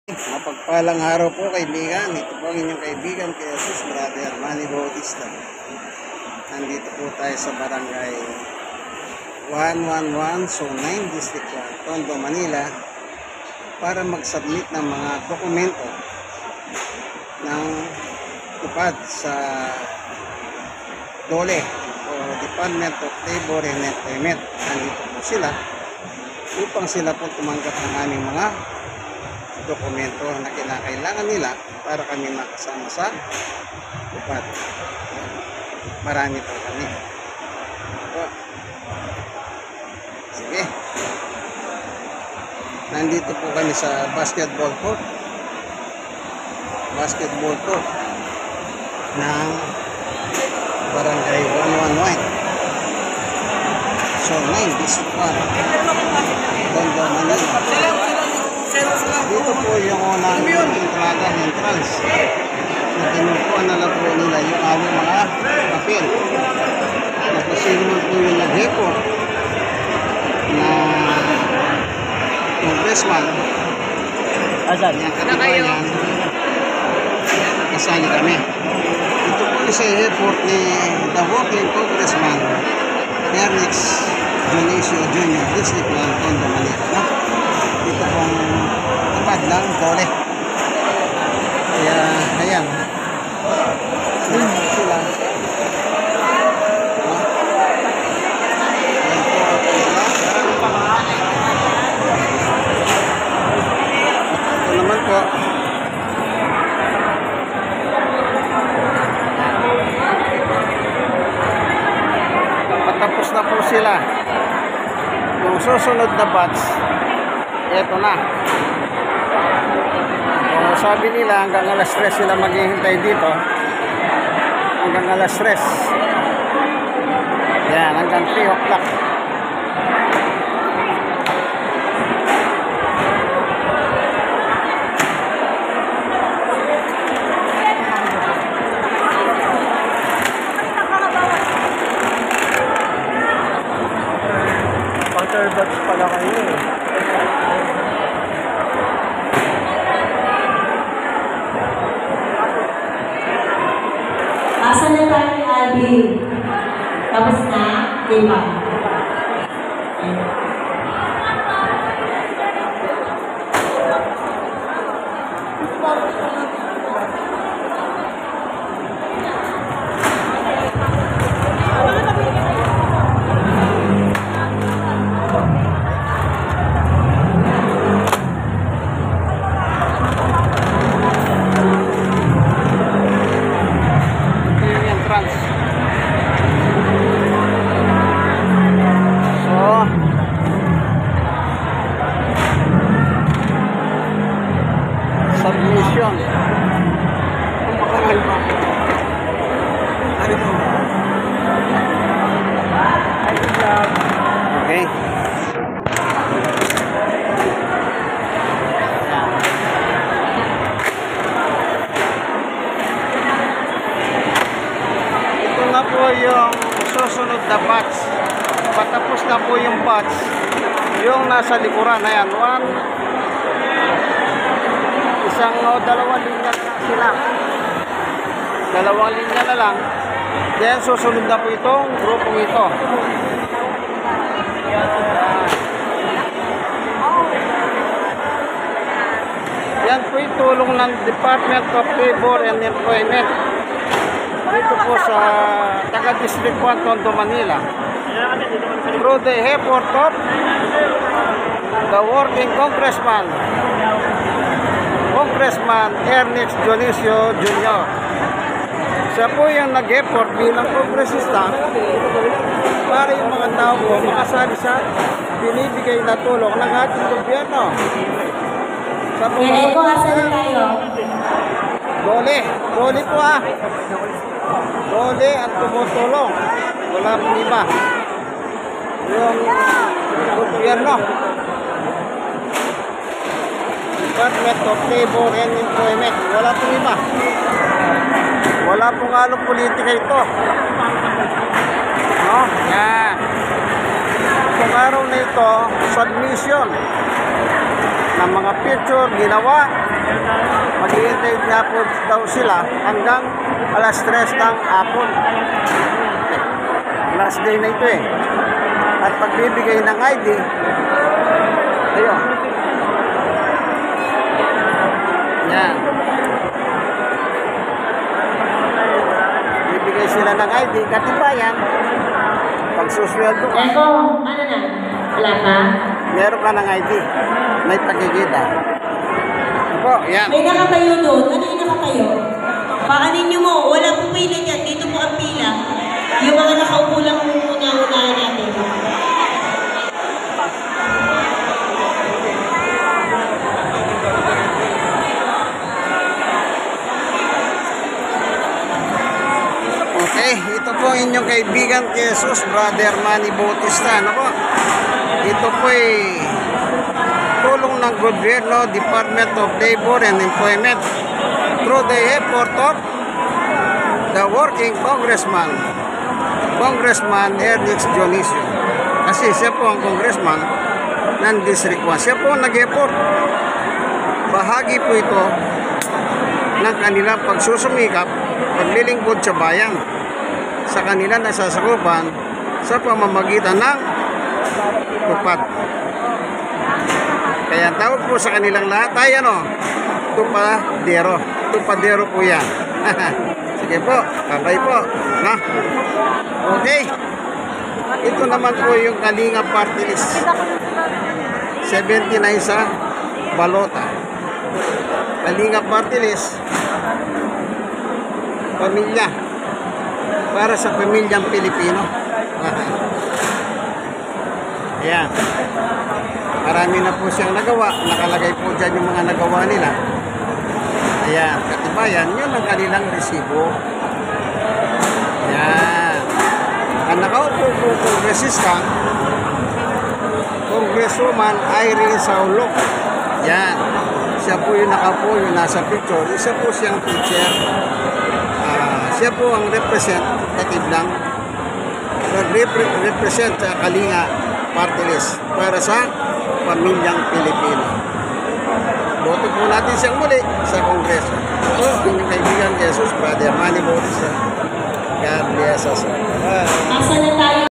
Mapagpalang araw po kaibigan. Ito po ang inyong kaibigan kay Jesus Brother Manny Bautista. Nandito po tayo sa barangay 111 Zone 9 District 1 Tondo, Manila para mag-submit ng mga dokumento ng tupad sa DOLE o Department of Labor and Employment. Nandito po sila upang sila po tumanggap ng aming mga dokumento na kinakailangan nila para kami makasama sa tupad. Marami po kami. Ito. Sige. Nandito po kami sa basketball court. Basketball court ng barangay 111 Zone 9 District 1 Tondo, Manila. Dito po yung unang entrance na kinukuha na lang po nila yung aming mga papel. Tapos yun po yung nag-report na congressman. Asan? Yan, katiba yan. Kasali kami. Ito po yung sa report ni the working congressman Ernix Dionisio Jr. District 1 Tondo, Manila. No? Dito pong tupad lang DOLE. Kaya ayan, sila. Ito naman po patapos na po sila. Yung susunod na batch, eto na. O, sabi nila hanggang alas 3 sila maghihintay dito. Hanggang alas 3. Yan, hanggang 3 o'clock. Batch pala kayo eh. Asan na tayo ni Alvin? Tapos na? Diba? Submission. Okay. Ito na po yung susunod na batch. Patapos na po yung batch. Yung nasa likuran. Ayan, isang o dalawang linya na lang sila. Dalawang linya na lang. Then susunod na po itong grupong ito. Yan po yung tulong ng Department of Labor and Employment dito po sa taga District 1 Tondo, Manila. Through the effort of the working congressman Ernix Dionisio Jr. Siya po yung nag-effort bilang kongresista para yung mga tao po makasali sa binibigay na tulong ng ating gobyerno. Sa po DOLE po DOLE at tumutulong. Wala pong iba. Yung gobyerno. Department of Labor and Employment. Wala pong iba. Wala pong halong politika ito. No? Yan. Itong araw na ito, submission ng mga picture ginawa Maghihintay nga po daw sila hanggang alas 3 ng hapon. Last day na ito eh. At pagbibigay ng ID, ayun. Yan. Bibigay sila ng ID, katibayan. Pagsusweldo ka, Eko, ano na? Wala pa? meron ka ng ID. May pagkikita. Opo, yan. May nakatayo doon. Ano yung nakatayo? Paanin niyo mo. Wala pong pila dyan. Dito po ang pila. Yung mga nakaupo lang muna-unahan natin. Okay, ito po inyong kaibigan Jesus, Brother Manny Bautista. Ano po? Ito po ay tulong ng gobyerno, Department of Labor and Employment through the effort of the working congressman, Congressman Ernest Dionisio. Kasi siya po ang congressman ng District 1. Siya po ang nag-effort. Bahagi po ito ng kanilang pagsusumikap, paglilingkod sa bayan sa kanila nasasakupan sa pamamagitan ng tupad. Kaya tawag po sa kanilang lahat ay tupadero. Tupadero po yan. Sige po, babay po. Na? Okay. Ito naman po yung Kalinga Party List. 79 sa Balota. Kalinga Party List. Pamilya. Para sa pamilyang Pilipino. Ayan. Marami na po siyang nagawa. Nakalagay po dyan yung mga nagawa nila. Ayan. Katibayan, yun ang kanilang resibo. Ayan. Ang nakaupo po kongresista, Congresswoman Irene Saulok. Ayan. Siya po yung nakaupo, yung nasa picture. Isa po siyang teacher. Siya po ang representative ng represent sa Kalinga Party List para sa pamilyang Pilipino. Boto po natin siyang muli sa Kongreso. Ito, inyong kaibigan Jesus, Brother Manny Bautista. God bless us. Asa na